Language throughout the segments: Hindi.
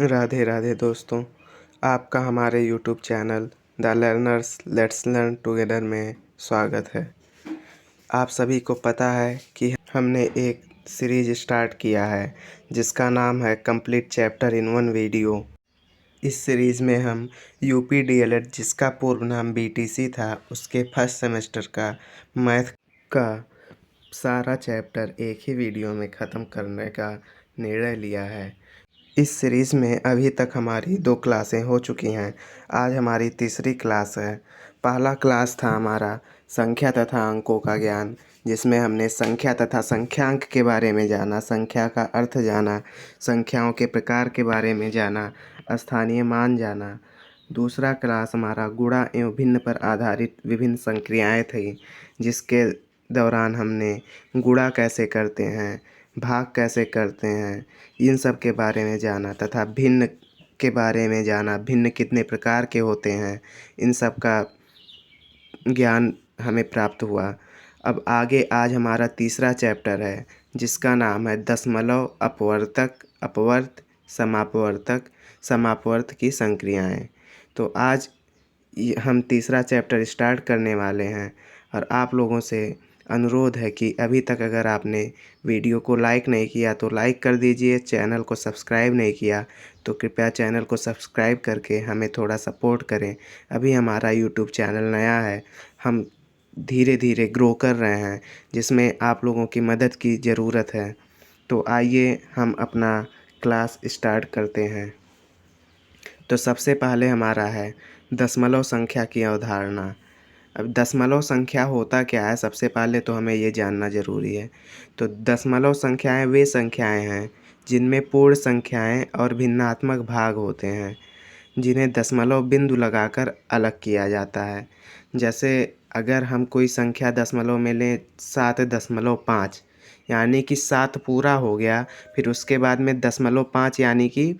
राधे राधे दोस्तों, आपका हमारे YouTube channel the learners let's learn together में स्वागत है। आप सभी को पता है कि हमने एक सीरीज स्टार्ट किया है जिसका नाम है complete chapter in one video. इस सीरीज़ में हम यूपी डीएलएड जिसका पूर्व नाम बीटीसी था उसके फर्स्ट सेमेस्टर का मैथ का सारा चैप्टर एक ही वीडियो में ख़त्म करने का निर्णय लिया है। इस सीरीज़ में अभी तक हमारी 2 क्लासें हो चुकी हैं। आज हमारी तीसरी क्लास है। पहला क्लास था हमारा संख्या तथा अंकों का ज्ञान, जिसमें हमने संख्या तथा संख्यांक के बारे में जाना, संख्या का अर्थ जाना, संख्याओं के प्रकार के बारे में जाना, स्थानीय मान जाना। दूसरा क्लास हमारा गुणा एवं भिन्न पर आधारित विभिन्न संक्रियाएँ थी, जिसके दौरान हमने गुणा कैसे करते हैं, भाग कैसे करते हैं, इन सब के बारे में जाना तथा भिन्न के बारे में जाना, भिन्न कितने प्रकार के होते हैं, इन सब का ज्ञान हमें प्राप्त हुआ। अब आगे आज हमारा तीसरा चैप्टर है जिसका नाम है दशमलव, अपवर्तक, अपवर्त, समापवर्तक, समापवर्त की संक्रियाएं। तो आज हम तीसरा चैप्टर स्टार्ट करने वाले हैं और आप लोगों से अनुरोध है कि अभी तक अगर आपने वीडियो को लाइक नहीं किया तो लाइक कर दीजिए, चैनल को सब्सक्राइब नहीं किया तो कृपया चैनल को सब्सक्राइब करके हमें थोड़ा सपोर्ट करें। अभी हमारा यूट्यूब चैनल नया है, हम धीरे धीरे ग्रो कर रहे हैं, जिसमें आप लोगों की मदद की ज़रूरत है। तो आइए हम अपना क्लास स्टार्ट करते हैं। तो सबसे पहले हमारा है दशमलव संख्या की अवधारणा। अब दशमलव संख्या होता क्या है, सबसे पहले तो हमें ये जानना ज़रूरी है। तो दशमलव संख्याएं वे संख्याएं हैं जिनमें पूर्ण संख्याएं और भिन्नात्मक भाग होते हैं, जिन्हें दशमलव बिंदु लगाकर अलग किया जाता है। जैसे अगर हम कोई संख्या दशमलव में लें 7.5, यानी कि 7 पूरा हो गया, फिर उसके बाद में 0.5 यानी कि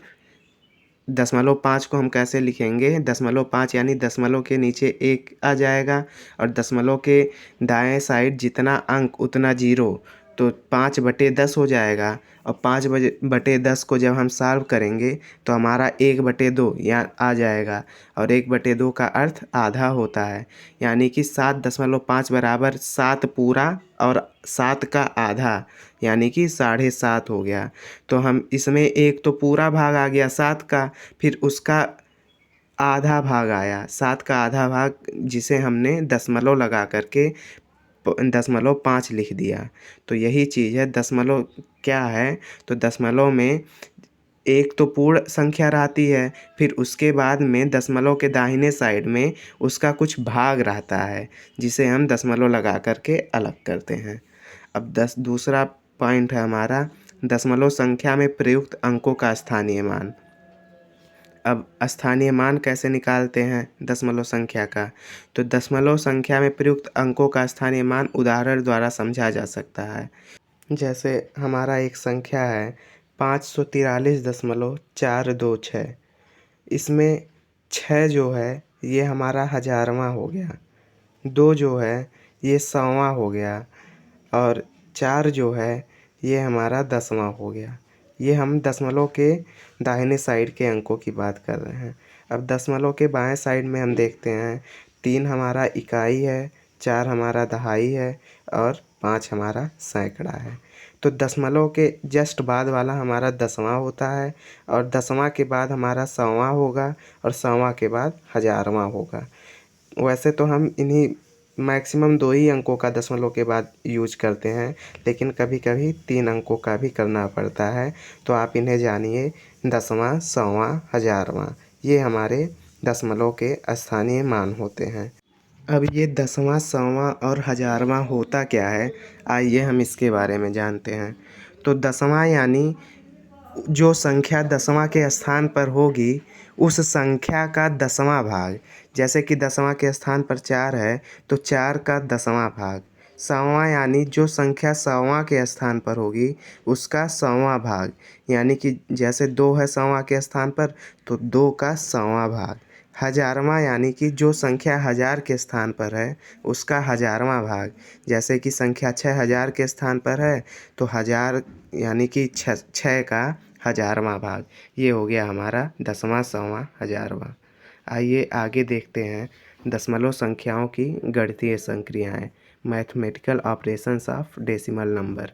0.5 को हम कैसे लिखेंगे, 0.5 यानी दशमलव के नीचे 1 आ जाएगा और दशमलव के दाएं साइड जितना अंक उतना जीरो, तो 5/10 हो जाएगा। और 5/10 को जब हम सॉल्व करेंगे तो हमारा 1/2 या आ जाएगा, और 1/2 का अर्थ आधा होता है, यानी कि 7.5 बराबर 7 पूरा और 7 का आधा, यानी कि 7.5 हो गया। तो हम इसमें एक तो पूरा भाग आ गया 7 का, फिर उसका आधा भाग आया 7 का आधा भाग, जिसे हमने दशमलव लगा करके 0.5 लिख दिया। तो यही चीज़ है दशमलव क्या है। तो दशमलव में एक तो पूर्ण संख्या रहती है, फिर उसके बाद में दशमलव के दाहिने साइड में उसका कुछ भाग रहता है, जिसे हम दशमलव लगा करके अलग करते हैं। अब दूसरा पॉइंट है हमारा दशमलव संख्या में प्रयुक्त अंकों का स्थानीय मान। अब स्थानीय मान कैसे निकालते हैं दशमलव संख्या का, तो दशमलव संख्या में प्रयुक्त अंकों का स्थानीय मान उदाहरण द्वारा समझा जा सकता है। जैसे हमारा एक संख्या है 543.426, इसमें 6 जो है ये हमारा हजारवां हो गया, 2 जो है ये सौवां हो गया, और 4 जो है ये हमारा 10वां हो गया। ये हम दशमलव के दाहिने साइड के अंकों की बात कर रहे हैं। अब दशमलव के बाएं साइड में हम देखते हैं 3 हमारा इकाई है, 4 हमारा दहाई है और 5 हमारा सैकड़ा है। तो दशमलव के जस्ट बाद वाला हमारा 10वां होता है, और 10वां के बाद हमारा सौवां होगा, और सौवां के बाद हजारवां होगा। वैसे तो हम इन्हीं मैक्सिमम 2 ही अंकों का दशमलव के बाद यूज करते हैं, लेकिन कभी कभी 3 अंकों का भी करना पड़ता है। तो आप इन्हें जानिए, 10वां, सौवां, हजारवां, ये हमारे दशमलव के स्थानीय मान होते हैं। अब ये 10वां, सौवां और हजारवां होता क्या है, आइए हम इसके बारे में जानते हैं। तो 10वां यानी जो संख्या 10वां के स्थान पर होगी उस संख्या का 10वां भाग। जैसे कि 10वां के स्थान पर 4 है तो 4 का 10वां भाग। सौवां यानी जो संख्या 100वां के स्थान पर होगी उसका 100वां भाग, यानी कि जैसे 2 है 100वां के स्थान पर तो 2 का 100वां भाग। हजारवां यानी कि जो संख्या 1000 के स्थान पर है उसका हजारवां भाग। जैसे कि संख्या 6000 के स्थान पर है तो 1000 यानी कि 6 का हज़ारवां भाग। ये हो गया हमारा 10वां, 100वां, 1000वां। आइए आगे देखते हैं दशमलव संख्याओं की गणितीय संक्रियाएँ, mathematical operations of decimal number.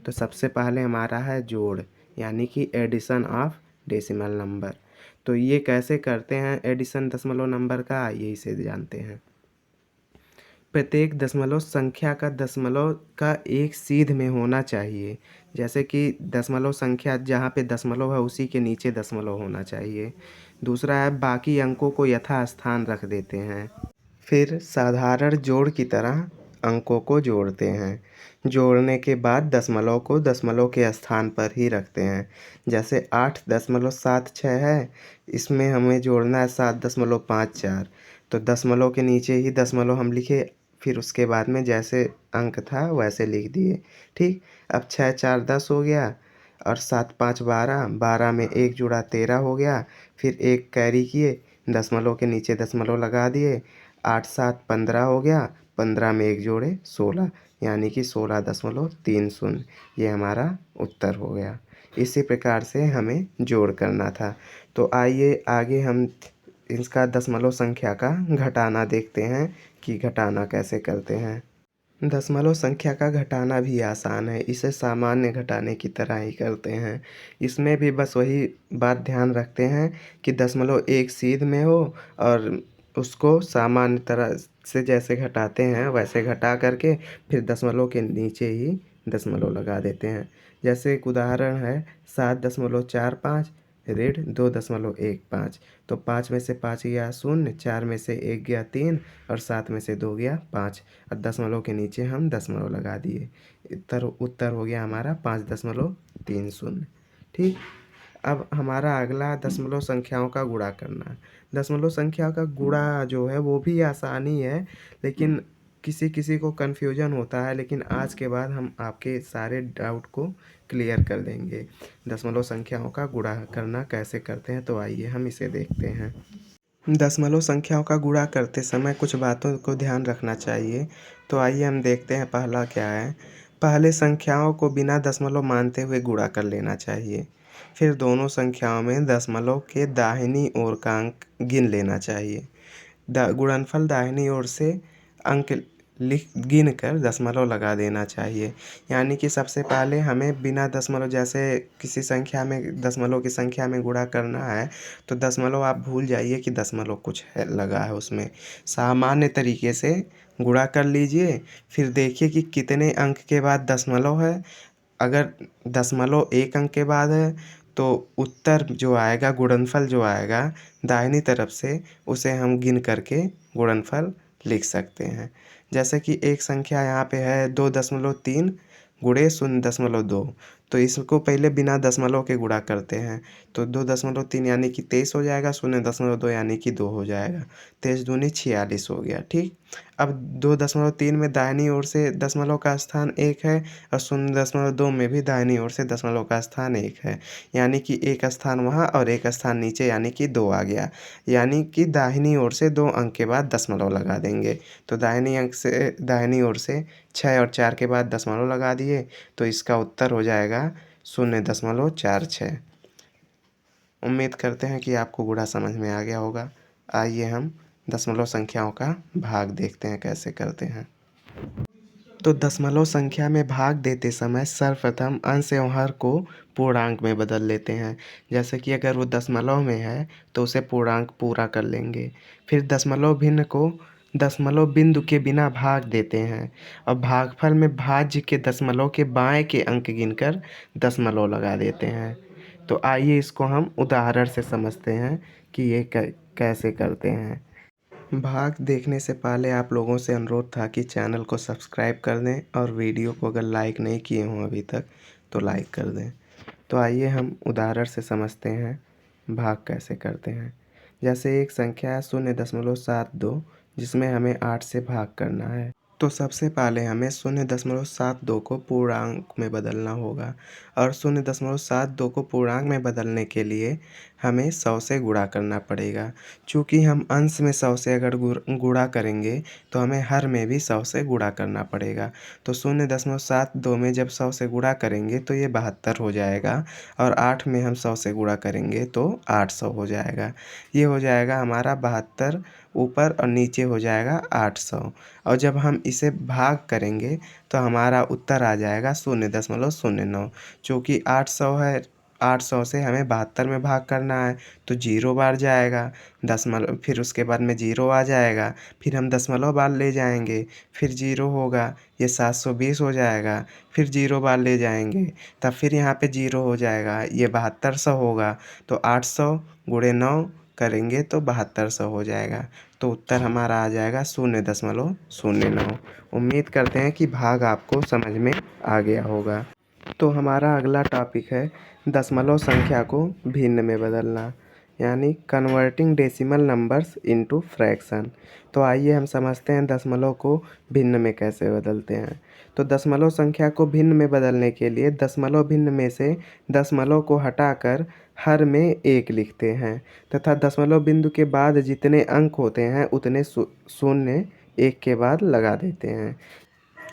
तो सबसे पहले हमारा है जोड़, यानी कि एडिशन ऑफ डेसिमल नंबर। तो ये कैसे करते हैं एडिशन दशमलव नंबर का, आइए इसे जानते हैं। प्रत्येक दशमलव संख्या का दशमलव का एक सीध में होना चाहिए। जैसे कि दशमलव संख्या जहाँ पे दशमलव है उसी के नीचे दशमलव होना चाहिए। दूसरा है बाकी अंकों को यथास्थान रख देते हैं। फिर साधारण जोड़ की तरह अंकों को जोड़ते हैं। जोड़ने के बाद दशमलव को दशमलव के स्थान पर ही रखते हैं। जैसे 8.76 है, इसमें हमें जोड़ना है 7.54। तो दशमलव के नीचे ही दशमलव हम लिखे, फिर उसके बाद में जैसे अंक था वैसे लिख दिए। ठीक, अब 6 4 10 हो गया और 7 5 12, 12 में 1 जुड़ा 13 हो गया। फिर एक कैरी किए, दशमलव के नीचे दशमलव लगा दिए। 8 7 15 हो गया, 15 में 1 जोड़े 16, यानी कि 16.30। ये हमारा उत्तर हो गया। इसी प्रकार से हमें जोड़ करना था। तो आइए आगे हम इसका दशमलव संख्या का घटाना देखते हैं कि घटाना कैसे करते हैं। दशमलव संख्या का घटाना भी आसान है, इसे सामान्य घटाने की तरह ही करते हैं। इसमें भी बस वही बात ध्यान रखते हैं कि दशमलव एक सीध में हो और उसको सामान्य तरह से जैसे घटाते हैं वैसे घटा करके फिर दशमलव के नीचे ही दशमलव लगा देते हैं। जैसे एक उदाहरण है 7.45 ऋण 2.15। तो 5 में से 5 गया 0, 4 में से 1 गया 3 और 7 में से 2 गया 5 और दशमलव के नीचे हम दशमलव लगा दिए। उत्तर हो गया हमारा 5.30। ठीक, अब हमारा अगला दशमलव संख्याओं का गुणा करना है। दशमलव संख्या का गुणा जो है वो भी आसानी है, लेकिन किसी किसी को कन्फ्यूजन होता है, लेकिन आज के बाद हम आपके सारे डाउट को क्लियर कर देंगे। दशमलव संख्याओं का गुणा करना कैसे करते हैं, तो आइए हम इसे देखते हैं। दशमलव संख्याओं का गुणा करते समय कुछ बातों को ध्यान रखना चाहिए। तो आइए हम देखते हैं पहला क्या है। पहले संख्याओं को बिना दशमलव मानते हुए गुणा कर लेना चाहिए। फिर दोनों संख्याओं में दशमलव के दाहिनी ओर का अंक गिन लेना चाहिए। गुणनफल दाहिनी ओर से अंक गिन कर दशमलव लगा देना चाहिए। यानी कि सबसे पहले हमें बिना दशमलव, जैसे किसी संख्या में दशमलव की संख्या में गुणा करना है तो दशमलव आप भूल जाइए कि दशमलव कुछ है लगा है उसमें। सामान्य तरीके से गुणा कर लीजिए, फिर देखिए कि कितने अंक के बाद दशमलव है। अगर दशमलव एक अंक के बाद है तो उत्तर जो आएगा, गुणनफल जो आएगा दाहिनी तरफ से, उसे हम गिन करके गुणनफल लिख सकते हैं। जैसे कि एक संख्या यहाँ पे है 2.3 गुणे 0.2। तो इसको पहले बिना दशमलव के गुणा करते हैं। तो 2.3 यानी कि 23 हो जाएगा, 0.2 यानी कि 2 हो जाएगा। 23 दूनी 46 हो गया। ठीक, अब 2.3 में दाहिनी ओर से दशमलव का स्थान 1 है और 0.2 में भी दाहिनी ओर से दशमलव का स्थान 1 है, यानी कि एक स्थान वहाँ और एक स्थान नीचे, यानी कि 2 आ गया। यानी कि दाहिनी ओर से 2 अंक के बाद दशमलव लगा देंगे। तो दाहिनी ओर से 6 और 4 के बाद दशमलव लगा दिए, तो इसका उत्तर हो जाएगा 0.46। उम्मीद करते हैं कि आपको गुणा समझ में आ गया होगा। आइए हम दशमलव संख्याओं का भाग देखते हैं कैसे करते हैं। तो दशमलव संख्या में भाग देते समय सर्वप्रथम अंश एवं हर को पूर्णांक में बदल लेते हैं। जैसे कि अगर वो दशमलव में है तो उसे पूर्णांक पूरा कर लेंगे। फिर दशमलव भिन्न को दशमलव बिंदु के बिना भाग देते हैं और भागफल में भाज्य के दशमलव के बाएं के अंक गिनकर दशमलव लगा देते हैं। तो आइए इसको हम उदाहरण से समझते हैं कि ये कैसे करते हैं। भाग देखने से पहले आप लोगों से अनुरोध था कि चैनल को सब्सक्राइब कर दें और वीडियो को अगर लाइक नहीं किए हों अभी तक तो लाइक कर दें। तो आइए हम उदाहरण से समझते हैं भाग कैसे करते हैं। जैसे एक संख्या है 0.72 जिसमें हमें 8 से भाग करना है। तो सबसे पहले हमें 0.72 को पूर्णांक में बदलना होगा और 0.72 को पूर्णांक में बदलने के लिए हमें 100 से गुणा करना पड़ेगा। चूँकि हम अंश में 100 से अगर गुणा करेंगे तो हमें हर में भी 100 से गुणा करना पड़ेगा। तो 0.72 में जब 100 से गुणा करेंगे तो ये 72 हो जाएगा और 8 में हम 100 से गुणा करेंगे तो 800 हो जाएगा। ये हो जाएगा हमारा 72, ऊपर और नीचे हो जाएगा 800। और जब हम इसे भाग करेंगे तो हमारा उत्तर आ जाएगा 0.09। चूँकि 800 है, 800 से हमें 72 में भाग करना है तो 0 बार जाएगा, दशमलव फिर उसके बाद में 0 आ जाएगा, फिर हम दशमलव बार ले जाएंगे, फिर 0 होगा, ये 720 हो जाएगा, फिर 0 बार ले जाएंगे, तब फिर यहाँ पे 0 हो जाएगा, ये 7200 होगा। तो 800 गुणे 9 करेंगे तो 7200 हो जाएगा। तो उत्तर हमारा आ जाएगा 0.09। उम्मीद करते हैं कि भाग आपको समझ में आ गया होगा। तो हमारा अगला टॉपिक है दशमलव संख्या को भिन्न में बदलना, यानी converting decimal numbers into fraction. तो आइए हम समझते हैं दशमलव को भिन्न में कैसे बदलते हैं। तो दशमलव संख्या को भिन्न में बदलने के लिए दशमलव भिन्न में से दशमलव को हटाकर हर में 1 लिखते हैं तथा दशमलव बिंदु के बाद जितने अंक होते हैं उतने शून्य 1 के बाद लगा देते हैं।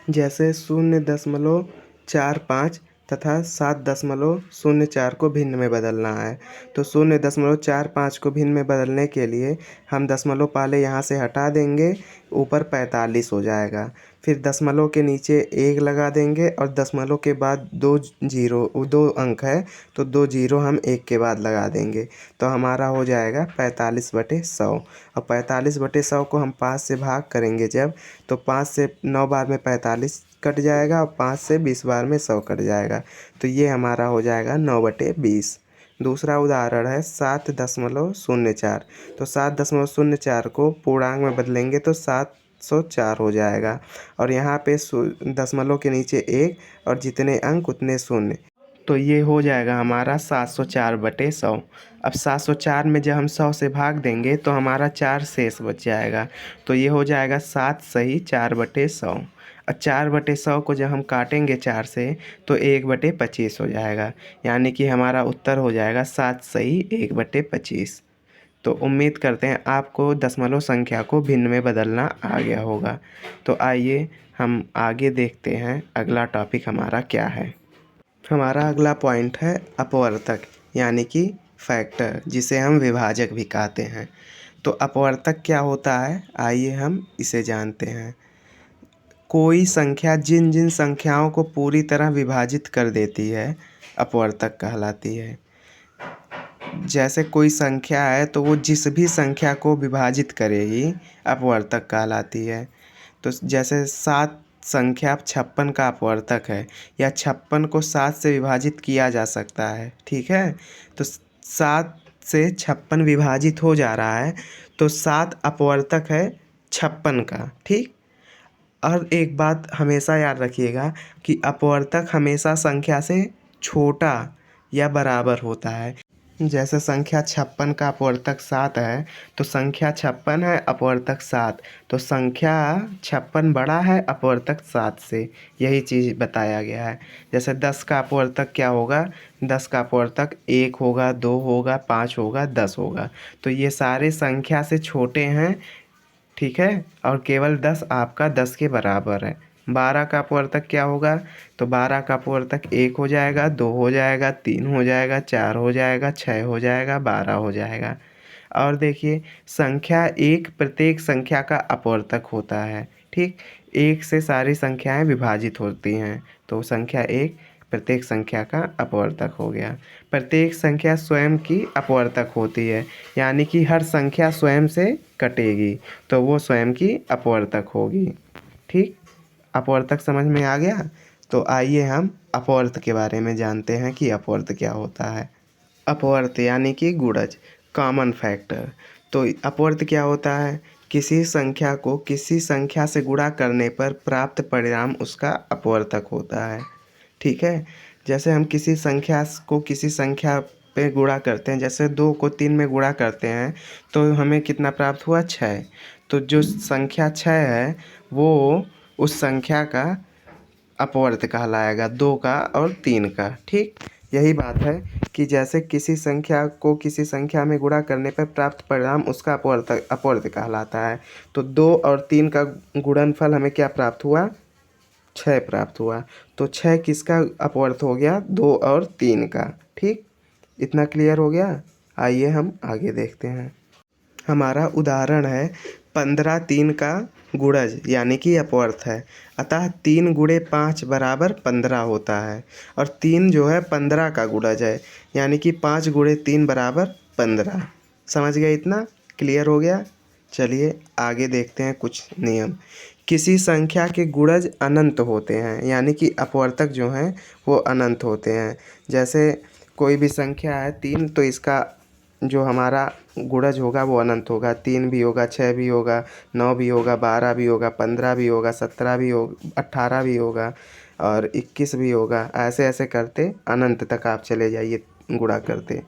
जैसे 0.45 तथा 7.04 को भिन्न में बदलना है। तो 0.45 को भिन्न में बदलने के लिए हम दशमलव पहले यहाँ से हटा देंगे, ऊपर 45 हो जाएगा। फिर दशमलव के नीचे 1 लगा देंगे और दशमलव के बाद 2 अंक है तो 2 जीरो हम 1 के बाद लगा देंगे। तो हमारा हो जाएगा 45/100। और 45/100 को हम 5 से भाग करेंगे जब, तो 5 से 9 बार में 45 कट जाएगा और 5 से 20 बार में 100 कट जाएगा। तो ये हमारा हो जाएगा 9/20। दूसरा उदाहरण है 7.04। तो 7.04 को पूर्णांक में बदलेंगे तो 704 हो जाएगा और यहाँ पे दशमलव के नीचे 1 और जितने अंक उतने शून्य। तो ये हो जाएगा हमारा 704/100। अब 704 में जब हम 100 से भाग देंगे तो हमारा 4 शेष बच जाएगा। तो ये हो जाएगा 7 सही 4/100। और 4/100 को जब हम काटेंगे 4 से तो 1/25 हो जाएगा, यानी कि हमारा उत्तर हो जाएगा 7 सही 1/25। तो उम्मीद करते हैं आपको दशमलव संख्या को भिन्न में बदलना आ गया होगा। तो आइए हम आगे देखते हैं अगला टॉपिक हमारा क्या है। हमारा अगला पॉइंट है अपवर्तक, यानी कि फैक्टर, जिसे हम विभाजक भी कहते हैं। तो अपवर्तक क्या होता है, आइए हम इसे जानते हैं। कोई संख्या जिन जिन संख्याओं को पूरी तरह विभाजित कर देती है अपवर्तक कहलाती है। जैसे कोई संख्या है तो वो जिस भी संख्या को विभाजित करेगी अपवर्तक कहलाती है। तो जैसे 7 संख्या 56 का अपवर्तक है, या 56 को 7 से विभाजित किया जा सकता है, ठीक है। तो 7 से 56 विभाजित हो जा रहा है तो 7 अपवर्तक है 56 का, ठीक। और एक बात हमेशा याद रखिएगा कि अपवर्तक हमेशा संख्या से छोटा या बराबर होता है। जैसे संख्या 56 का अपवर्तक 7 है तो संख्या 56 है अपवर्तक 7, तो संख्या 56 बड़ा है अपवर्तक 7 से, यही चीज़ बताया गया है। जैसे 10 का अपवर्तक क्या होगा, 10 का अपवर्तक 1 होगा, 2 होगा, 5 होगा, 10 होगा। तो ये सारे संख्या से छोटे हैं, ठीक है, और केवल 10 आपका 10 के बराबर है। 12 का अपवर्तक क्या होगा, तो 12 का अपवर्तक 1 हो जाएगा, 2 हो जाएगा, 3 हो जाएगा, 4 हो जाएगा, 6 हो जाएगा, 12 हो जाएगा। और देखिए संख्या 1 प्रत्येक संख्या का अपवर्तक होता है, ठीक। 1 से सारी संख्याएं विभाजित होती हैं, तो संख्या 1 प्रत्येक संख्या का अपवर्तक हो गया। प्रत्येक संख्या स्वयं की अपवर्तक होती है, यानी कि हर संख्या स्वयं से कटेगी तो वो स्वयं की अपवर्तक होगी, ठीक। अपवर्तक समझ में आ गया। तो आइए हम अपवर्त के बारे में जानते हैं कि अपवर्त क्या होता है। अपवर्त यानी कि गुणज, कॉमन फैक्टर। तो अपवर्त क्या होता है, किसी संख्या को किसी संख्या से गुणा करने पर प्राप्त परिणाम उसका अपवर्तक होता है, ठीक है। जैसे हम किसी संख्या को किसी संख्या पे गुणा करते हैं, जैसे 2 को 3 में गुणा करते हैं तो हमें कितना प्राप्त हुआ, 6। तो जो संख्या 6 है वो उस संख्या का अपवर्त कहलाएगा, 2 का और 3 का। ठीक, यही बात है कि जैसे किसी संख्या को किसी संख्या में गुणा करने पर प्राप्त परिणाम उसका अपवर्त कहलाता है। तो 2 और 3 का गुणनफल हमें क्या प्राप्त हुआ? 6 प्राप्त हुआ। तो 6 किसका अपवर्त हो गया? 2 और 3 का। ठीक, इतना क्लियर हो गया। आइए हम आगे देखते हैं। हमारा उदाहरण है 15 3 का गुणज यानी कि अपवर्त है। अतः 3 गुणे 5 बराबर 15 होता है और 3 जो है 15 का गुणज है, यानी कि 5 गुणे 3 बराबर 15। समझ गए? इतना क्लियर हो गया। चलिए आगे देखते हैं कुछ नियम। किसी संख्या के गुणज अनंत होते हैं, यानी कि अपवर्तक जो हैं वो अनंत होते हैं। जैसे कोई भी संख्या है 3, तो इसका जो हमारा गुणज होगा वो अनंत होगा। 3 भी होगा, 6 भी होगा, 9 भी होगा, 12 भी होगा, 15 भी होगा, 17 भी होगा, 18 भी होगा और 21 भी होगा। ऐसे ऐसे करते अनंत तक आप चले जाइए गुणा करते।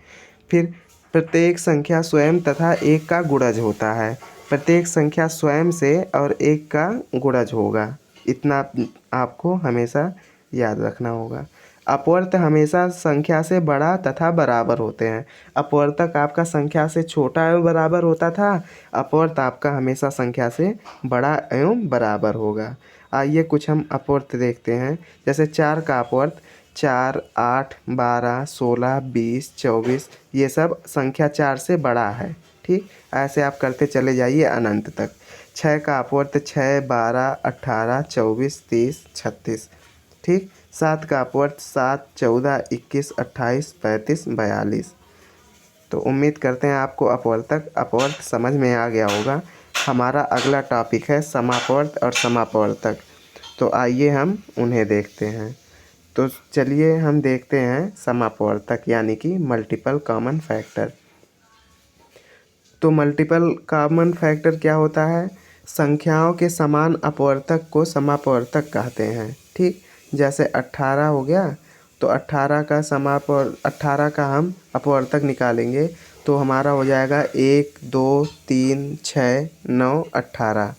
फिर प्रत्येक संख्या स्वयं तथा एक का गुणज होता है। प्रत्येक संख्या स्वयं से और एक का गुणज होगा। इतना आपको हमेशा याद रखना होगा। अपवर्त हमेशा संख्या से बड़ा तथा बराबर होते हैं। अपवर्तक आपका संख्या से छोटा एवं बराबर होता था, अपवर्त आपका हमेशा संख्या से बड़ा एवं बराबर होगा। आइए कुछ हम अपवर्त देखते हैं। जैसे 4 का अपवर्त 4, 8, 12, 16, 20, 24, ये सब संख्या 4 से बड़ा है। ठीक, ऐसे आप करते चले जाइए अनंत तक। 6 का अपवर्त 6, 12, 18, 24, 30, 36। ठीक, 7 का अपवर्त 7, 14, 21, 28, 35, 42। तो उम्मीद करते हैं आपको अपवर्त समझ में आ गया होगा। हमारा अगला टॉपिक है समापवर्त और समापवर्तक। तो आइए हम उन्हें देखते हैं। तो चलिए हम देखते हैं समापवर्तक यानी कि मल्टीपल कॉमन फैक्टर। तो मल्टीपल कॉमन फैक्टर क्या होता है? संख्याओं के समान अपवर्तक को समापवर्तक कहते हैं। ठीक, जैसे 18 हो गया, तो 18 का हम अपवर्तक निकालेंगे तो हमारा हो जाएगा 1, 2, 3, 6, 9, 18।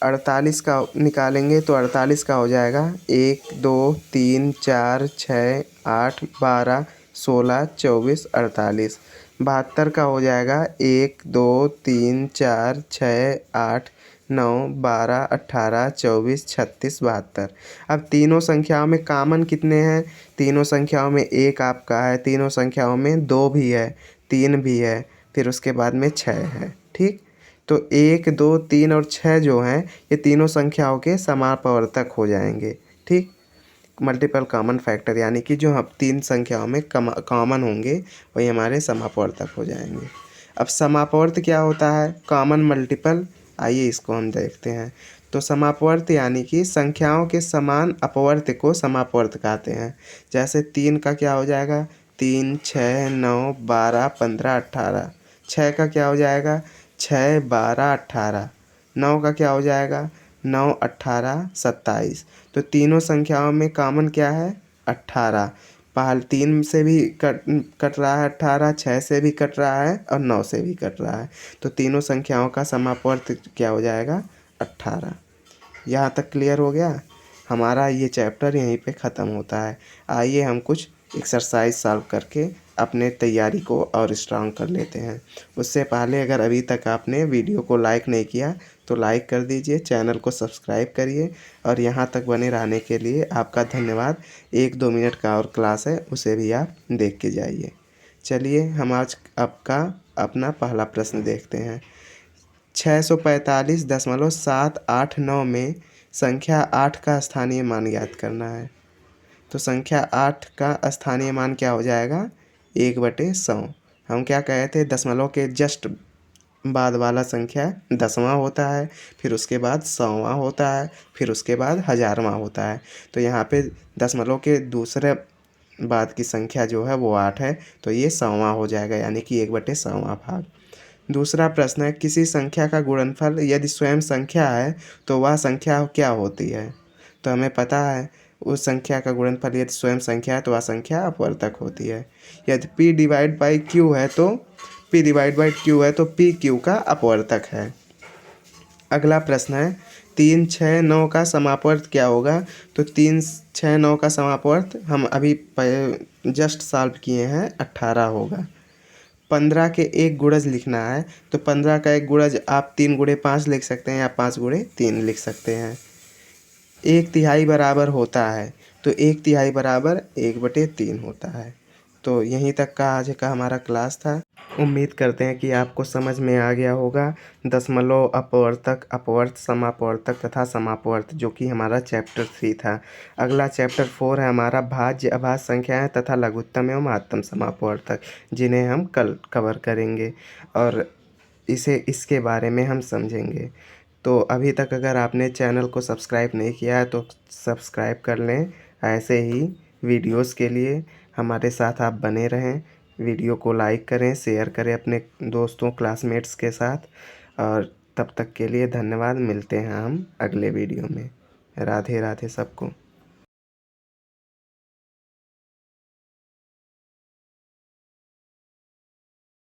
48 का निकालेंगे तो 48 का हो जाएगा 1, 2, 3, 4, 6, 8, 12, 16, 24, 48। 72 का हो जाएगा 1, 2, 3, 4, 6, 8, 9, 12, 18, 24, 36, 72। अब तीनों संख्याओं में कॉमन कितने हैं? तीनों संख्याओं में 1 आपका है, तीनों संख्याओं में 2 भी है, 3 भी है, फिर उसके बाद में 6 है। ठीक, तो 1, 2, 3 और 6 जो हैं ये तीनों संख्याओं के समापवर्तक हो जाएंगे। ठीक, मल्टीपल कॉमन फैक्टर यानी कि जो हम 3 संख्याओं में कॉमन होंगे वही हमारे समापवर्तक हो जाएंगे। अब समापवर्त क्या होता है? Common multiple. आइए इसको हम देखते हैं। तो समापवर्त यानी कि संख्याओं के समान अपवर्त को समापवर्त कहते हैं। जैसे 3 का क्या हो जाएगा? 3, 6, 9, 12, 15, 18। 6 का क्या हो जाएगा? 6, 12, 18। 9 का क्या हो जाएगा? 9, 18, 27। तो तीनों संख्याओं में कॉमन क्या है? 18। पहले 3 से भी कट रहा है 18, 6 से भी कट रहा है और 9 से भी कट रहा है। तो तीनों संख्याओं का समापवर्त क्या हो जाएगा? 18। यहाँ तक क्लियर हो गया। हमारा ये चैप्टर यहीं पे ख़त्म होता है। आइए हम कुछ एक्सरसाइज सॉल्व करके अपने तैयारी को और स्ट्रांग कर लेते हैं। उससे पहले अगर अभी तक आपने वीडियो को लाइक नहीं किया तो लाइक कर दीजिए, चैनल को सब्सक्राइब करिए और यहाँ तक बने रहने के लिए आपका धन्यवाद। 1-2 मिनट का और क्लास है, उसे भी आप देख के जाइए। चलिए हम आज आपका अपना पहला प्रश्न देखते हैं। 645.789 में संख्या 8 का स्थानीय मान ज्ञात करना है। तो संख्या 8 का स्थानीय मान क्या हो जाएगा? 1/100। हम क्या कहे थे? दशमलव के जस्ट बाद वाला संख्या 10वां होता है, फिर उसके बाद 100वां होता है, फिर उसके बाद 1000वां होता है। तो यहाँ पे दशमलव के दूसरे बाद की संख्या जो है वो 8 है, तो ये 100वां हो जाएगा यानी कि 1/100वां भाग। दूसरा प्रश्न है, किसी संख्या का गुणनफल यदि स्वयं संख्या है तो वह संख्या क्या होती है? तो हमें पता है उस संख्या का गुणनफल यदि स्वयं संख्या है तो वह संख्या अपवर्तक होती है। यदि p डिवाइड बाई q है तो p डिवाइड बाई q है तो p q का अपवर्तक है। अगला प्रश्न है, 3 6 9 का समापवर्त क्या होगा? तो 3 6 9 का समापवर्त हम अभी जस्ट सॉल्व किए हैं, 18 होगा। 15 के एक गुणज लिखना है, तो 15 का एक गुणज आप 3 गुणे 5 लिख सकते हैं या 5 गुणे 3 लिख सकते हैं। 1/3 बराबर होता है, तो 1/3 बराबर 1/3 होता है। तो यहीं तक का आज का हमारा क्लास था। उम्मीद करते हैं कि आपको समझ में आ गया होगा। दशमलव, अपवर्तक, अपवर्त, समापवर्तक तथा समापवर्त, जो कि हमारा चैप्टर 3 था। अगला चैप्टर 4 है हमारा भाज्य अभाज्य संख्याएं तथा लघुत्तम एवं महत्तम समापवर्तक, जिन्हें हम कल कवर करेंगे और इसके बारे में हम समझेंगे। तो अभी तक अगर आपने चैनल को सब्सक्राइब नहीं किया है तो सब्सक्राइब कर लें। ऐसे ही वीडियोस के लिए हमारे साथ आप बने रहें। वीडियो को लाइक करें, शेयर करें अपने दोस्तों, क्लासमेट्स के साथ। और तब तक के लिए धन्यवाद। मिलते हैं हम अगले वीडियो में। राधे राधे सबको।